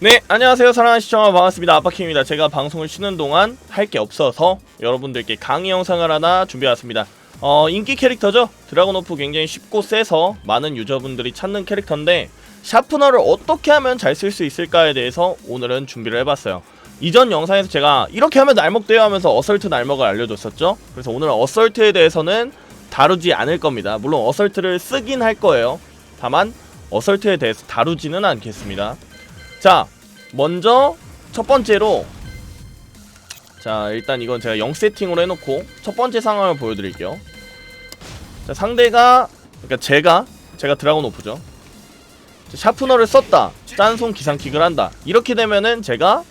네, 안녕하세요. 사랑하는 시청자 반갑습니다. 아빠킴입니다. 제가 방송을 쉬는 동안 할 게 없어서 여러분들께 강의 영상을 하나 준비해왔습니다. 인기 캐릭터죠? 드라곤오프 굉장히 쉽고 세서 많은 유저분들이 찾는 캐릭터인데 샤프너를 어떻게 하면 잘 쓸 수 있을까에 대해서 오늘은 준비를 해봤어요. 이전 영상에서 제가 이렇게 하면 날먹대요 하면서 어설트 날먹을 알려줬었죠? 그래서 오늘 어설트에 대해서는 다루지 않을 겁니다. 물론 어설트를 쓰긴 할 거예요. 다만 어설트에 대해서 다루지는 않겠습니다. 자, 먼저 첫 번째로, 자, 일단 이건 제가 0 세팅으로 해놓고 첫 번째 상황을 보여드릴게요. 자, 상대가, 그러니까 제가 드라곤오프죠. 샤프너를 썼다, 짠손 기상킥을 한다. 이렇게 되면은 제가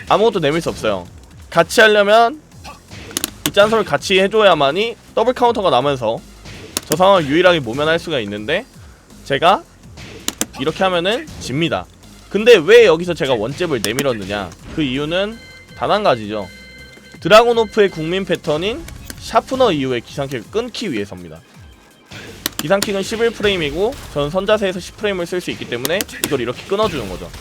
아무것도 내밀 수 없어요. 같이 하려면 이 짠손을 같이 해줘야만이 더블 카운터가 나면서 저 상황을 유일하게 모면할 수가 있는데, 제가 이렇게 하면은 집니다. 근데 왜 여기서 제가 원잽을 내밀었느냐, 그 이유는 단 한 가지죠. 드라곤오프의 국민 패턴인 샤프너 이후에 기상킥을 끊기 위해서입니다. 기상킥은 11프레임이고 저는 선자세에서 10프레임을 쓸 수 있기 때문에 이걸 이렇게 끊어주는 거죠.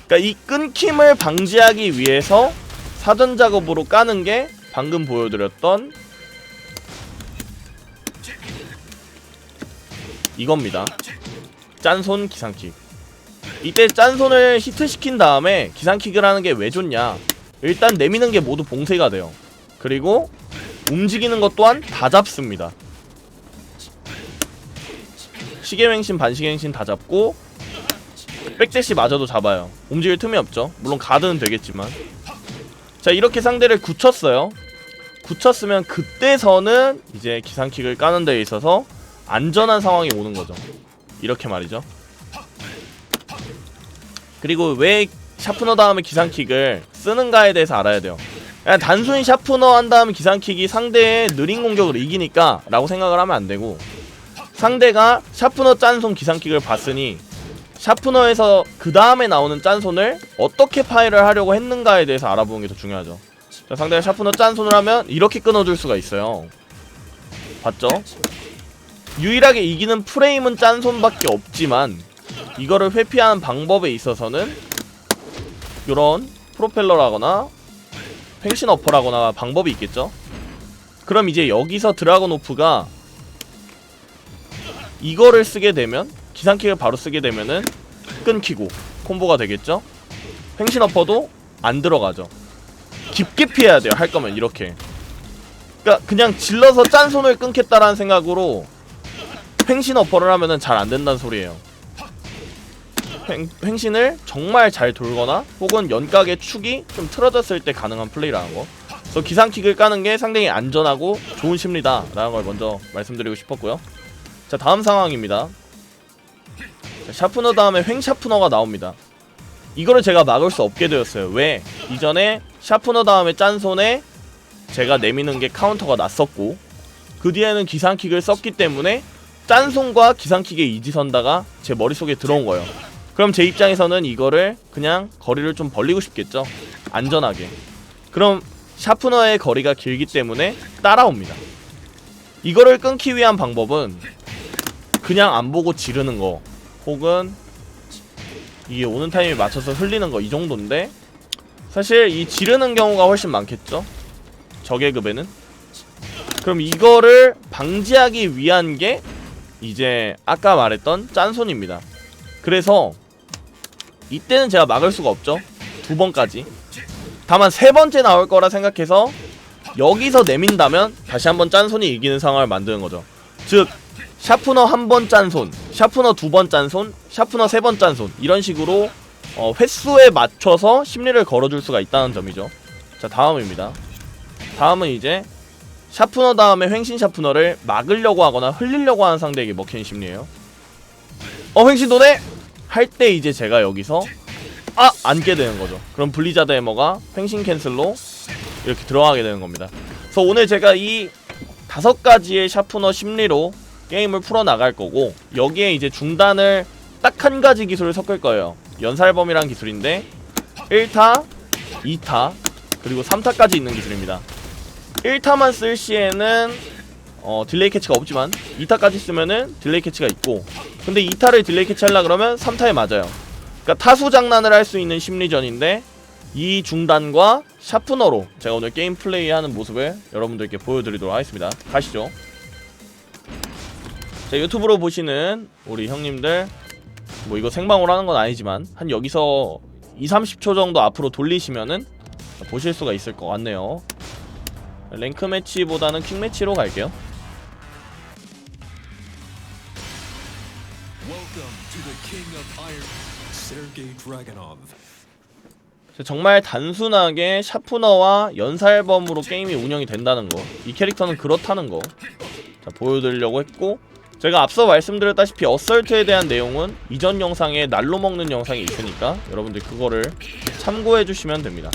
그러니까 이 끊김을 방지하기 위해서 사전 작업으로 까는 게 방금 보여드렸던 이겁니다. 짠손 기상킥. 이때 짠손을 히트시킨 다음에 기상킥을 하는 게 왜 좋냐, 일단 내미는 게 모두 봉쇄가 돼요. 그리고 움직이는 것 또한 다 잡습니다. 시계행신 반시계행신 다 잡고 백대시 마저도 잡아요. 움직일 틈이 없죠. 물론 가드는 되겠지만. 자, 이렇게 상대를 굳혔어요. 굳혔으면 그때서는 이제 기상킥을 까는 데 있어서 안전한 상황이 오는 거죠. 이렇게 말이죠. 그리고 왜 샤프너 다음에 기상킥을 쓰는가에 대해서 알아야 돼요. 그냥 단순히 샤프너 한 다음에 기상킥이 상대의 느린 공격을 이기니까 라고 생각을 하면 안 되고, 상대가 샤프너 짠손 기상킥을 봤으니 샤프너에서 그 다음에 나오는 짠손을 어떻게 파일을 하려고 했는가에 대해서 알아보는 게 더 중요하죠. 자, 상대가 샤프너 짠손을 하면 이렇게 끊어줄 수가 있어요. 봤죠? 유일하게 이기는 프레임은 짠손밖에 없지만 이거를 회피하는 방법에 있어서는 요런 프로펠러라거나 횡신 어퍼라거나 방법이 있겠죠. 그럼 이제 여기서 드라곤오프가 이거를 쓰게 되면, 기상킥을 바로 쓰게 되면은 끊기고 콤보가 되겠죠. 횡신 어퍼도 안 들어가죠. 깊게 피해야 돼요, 할 거면. 이렇게, 그러니까 그냥 질러서 짠손을 끊겠다라는 생각으로 횡신 어퍼를 하면은 잘 안 된다는 소리예요. 횡신을 정말 잘 돌거나 혹은 연각의 축이 좀 틀어졌을 때 가능한 플레이라는 거. 그래서 기상킥을 까는 게 상당히 안전하고 좋은 심리다 라는 걸 먼저 말씀드리고 싶었고요. 자, 다음 상황입니다. 자, 샤프너 다음에 횡샤프너가 나옵니다. 이거를 제가 막을 수 없게 되었어요. 왜? 이전에 샤프너 다음에 짠손에 제가 내미는 게 카운터가 났었고, 그 뒤에는 기상킥을 썼기 때문에 짠손과 기상킥의 이지선다가 제 머릿속에 들어온 거예요. 그럼 제 입장에서는 이거를 그냥 거리를 좀 벌리고 싶겠죠. 안전하게. 그럼 샤프너의 거리가 길기 때문에 따라옵니다. 이거를 끊기 위한 방법은 그냥 안 보고 지르는 거, 혹은 이게 오는 타이밍에 맞춰서 흘리는 거, 이 정도인데 사실 이 지르는 경우가 훨씬 많겠죠, 저계급에는. 그럼 이거를 방지하기 위한 게 이제 아까 말했던 짠손입니다. 그래서 이때는 제가 막을 수가 없죠. 2번까지. 다만 3번째 나올 거라 생각해서 여기서 내민다면 다시 한번 짠손이 이기는 상황을 만드는 거죠. 즉, 샤프너 1번 짠손, 샤프너 2번 짠손, 샤프너 3번 짠손, 이런 식으로 횟수에 맞춰서 심리를 걸어줄 수가 있다는 점이죠. 자, 다음입니다. 다음은 이제 샤프너 다음에 횡신 샤프너를 막으려고 하거나 흘리려고 하는 상대에게 먹히는 심리예요. 횡신 도네! 할 때 이제 제가 여기서 앉게 되는 거죠. 그럼 블리자드 해머가 횡신 캔슬로 이렇게 들어가게 되는 겁니다. 그래서 오늘 제가 이 5가지의 샤프너 심리로 게임을 풀어나갈 거고, 여기에 이제 중단을 딱 1가지 기술을 섞을 거예요. 연살범이란 기술인데 1타, 2타, 그리고 3타까지 있는 기술입니다. 1타만 쓸 시에는 딜레이 캐치가 없지만 2타까지 쓰면은 딜레이 캐치가 있고, 근데 2타를 딜레이 캐치 하려 그러면 3타에 맞아요. 그러니까 타수 장난을 할 수 있는 심리전인데 이 중단과 샤프너로 제가 오늘 게임 플레이하는 모습을 여러분들께 보여드리도록 하겠습니다. 가시죠. 자, 유튜브로 보시는 우리 형님들 뭐 이거 생방으로 하는 건 아니지만 한 여기서 20-30초 정도 앞으로 돌리시면은 보실 수가 있을 것 같네요. 랭크 매치보다는 퀵 매치로 갈게요. 정말 단순하게 샤프너와 연살범으로 게임이 운영이 된다는 거, 이 캐릭터는 그렇다는 거 자, 보여드리려고 했고, 제가 앞서 말씀드렸다시피 어설트에 대한 내용은 이전 영상에 날로 먹는 영상이 있으니까 여러분들 그거를 참고해 주시면 됩니다.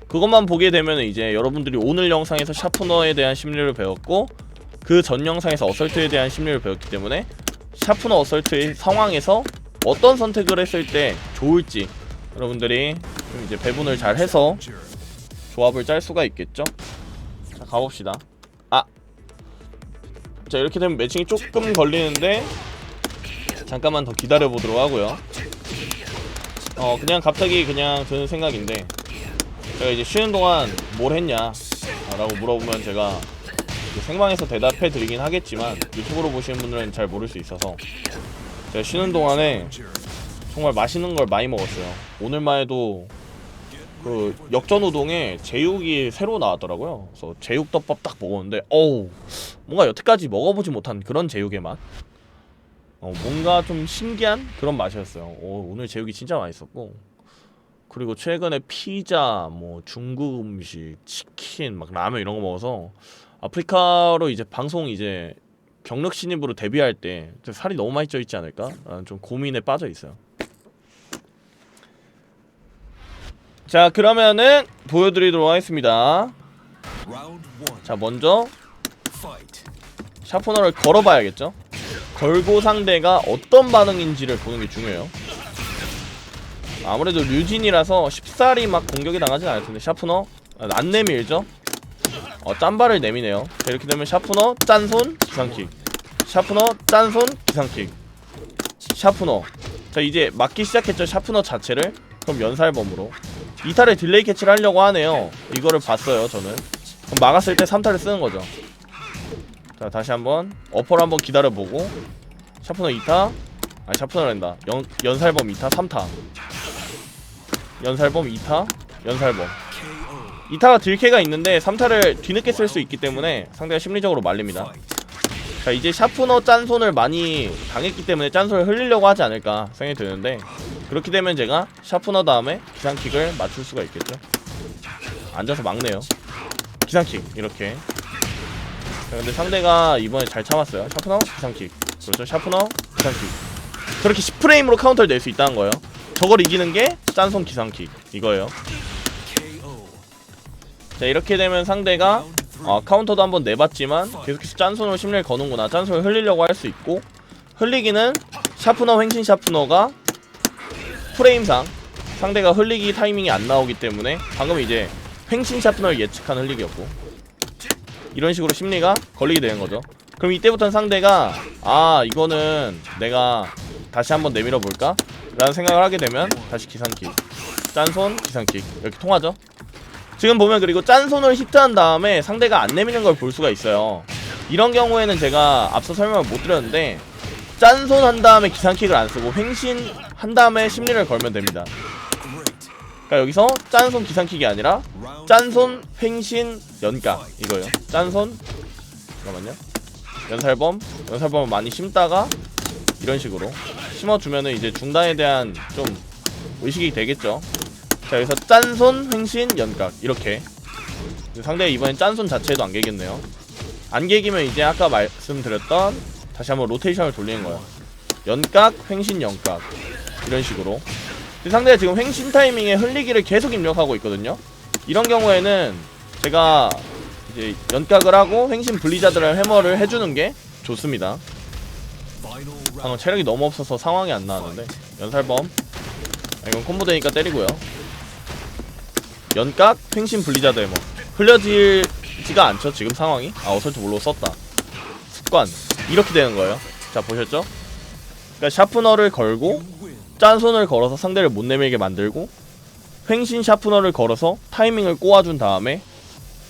그것만 보게 되면 이제 여러분들이 오늘 영상에서 샤프너에 대한 심리를 배웠고 그 전 영상에서 어설트에 대한 심리를 배웠기 때문에 샤프너 어설트의 상황에서 어떤 선택을 했을 때 좋을지 여러분들이 좀 이제 배분을 잘 해서 조합을 짤 수가 있겠죠? 자, 가봅시다. 자, 이렇게 되면 매칭이 조금 걸리는데 잠깐만 더 기다려 보도록 하고요. 그냥 갑자기 그냥 드는 생각인데, 제가 이제 쉬는 동안 뭘 했냐 라고 물어보면 제가 생방에서 대답해 드리긴 하겠지만 유튜브로 보시는 분들은 잘 모를 수 있어서, 제가 쉬는 동안에 정말 맛있는 걸 많이 먹었어요. 오늘만 해도 그 역전우동에 제육이 새로 나왔더라고요. 그래서 제육덮밥 딱 먹었는데 어우, 뭔가 여태까지 먹어보지 못한 그런 제육의 맛, 뭔가 좀 신기한 그런 맛이었어요. 오늘 제육이 진짜 맛있었고, 그리고 최근에 피자, 뭐 중국 음식, 치킨, 막 라면 이런 거 먹어서 아프리카로 이제 방송 이제 경력 신입으로 데뷔할 때 살이 너무 많이 쪄 있지 않을까? 라는 좀 고민에 빠져 있어요. 자, 그러면은 보여드리도록 하겠습니다. 자, 먼저 샤프너를 걸어봐야겠죠? 걸고 상대가 어떤 반응인지를 보는 게 중요해요. 아무래도 류진이라서 쉽사리 막 공격이 나가진 않을 텐데, 샤프너 안 내밀죠? 짠발을 내미네요. 자, 이렇게 되면 샤프너 짠손 기상킥, 샤프너 짠손 기상킥, 샤프너. 자, 이제 막기 시작했죠, 샤프너 자체를. 그럼 연살범으로 2타를 딜레이 캐치를 하려고 하네요. 이거를 봤어요, 저는. 그럼 막았을 때 3타를 쓰는 거죠. 자, 다시 한번 어퍼를 한번 기다려보고, 샤프너 2타, 아니 샤프너랜다, 연살범 2타, 3타, 연살범 2타, 연살범 2타가 딜캐가 있는데 3타를 뒤늦게 쓸 수 있기 때문에 상대가 심리적으로 말립니다. 자, 이제 샤프너 짠손을 많이 당했기 때문에 짠손을 흘리려고 하지 않을까 생각이 드는데, 그렇게 되면 제가 샤프너 다음에 기상킥을 맞출 수가 있겠죠. 앉아서 막네요. 기상킥 이렇게. 자, 근데 상대가 이번에 잘 참았어요. 샤프너 기상킥, 그렇죠, 샤프너 기상킥. 그렇게 10프레임으로 카운터를 낼 수 있다는 거예요. 저걸 이기는 게 짠손 기상킥 이거예요. 자, 이렇게 되면 상대가 카운터도 한번 내봤지만 계속해서 짠손으로 심리를 거는구나, 짠손을 흘리려고 할 수 있고, 흘리기는 샤프너 횡신 샤프너가 프레임상 상대가 흘리기 타이밍이 안 나오기 때문에 방금 이제 횡신 샤프너를 예측한 흘리기였고, 이런 식으로 심리가 걸리게 되는 거죠. 그럼 이때부터는 상대가 이거는 내가 다시 한번 내밀어 볼까? 라는 생각을 하게 되면 다시 기상킥, 짠손 기상킥 이렇게 통하죠. 지금 보면 그리고 짠손을 히트한 다음에 상대가 안 내미는 걸 볼 수가 있어요. 이런 경우에는 제가 앞서 설명을 못 드렸는데, 짠손 한 다음에 기상킥을 안 쓰고 횡신 한 다음에 심리를 걸면 됩니다. 그러니까 여기서 짠손 기상킥이 아니라 짠손 횡신 연각 이거예요. 짠손, 잠깐만요, 연살범을 많이 심다가 이런 식으로 심어주면은 이제 중단에 대한 좀 의식이 되겠죠. 자, 여기서 짠손 횡신 연각 이렇게. 상대가 이번엔 짠손 자체도 안 깨겠네요. 안 깨기면 이제 아까 말씀드렸던 다시 한번 로테이션을 돌리는 거예요. 연각 횡신 연각 이런 식으로. 근데 상대가 지금 횡신 타이밍에 흘리기를 계속 입력하고 있거든요. 이런 경우에는 제가 이제 연각을 하고 횡신 블리자드를 해머를 해주는 게 좋습니다. 방금 체력이 너무 없어서 상황이 안 나왔는데, 연살범 이건 콤보 되니까 때리고요. 연각 횡신 블리자드 해머 흘려지지가 않죠 지금 상황이. 어설트 몰로 썼다, 습관 이렇게 되는 거예요. 자, 보셨죠? 그러니까 샤프너를 걸고 짠손을 걸어서 상대를 못 내밀게 만들고 횡신 샤프너를 걸어서 타이밍을 꼬아준 다음에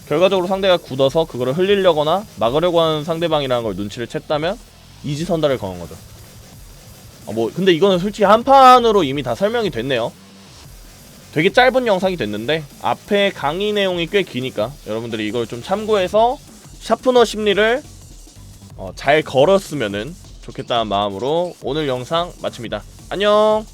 결과적으로 상대가 굳어서 그거를 흘리려거나 막으려고 하는 상대방이라는 걸 눈치를 챘다면 이지선다를 거는 거죠. 뭐 근데 이거는 솔직히 한 판으로 이미 다 설명이 됐네요. 되게 짧은 영상이 됐는데 앞에 강의 내용이 꽤 기니까 여러분들이 이걸 좀 참고해서 샤프너 심리를 잘 걸었으면은 좋겠다는 마음으로 오늘 영상 마칩니다. 안녕.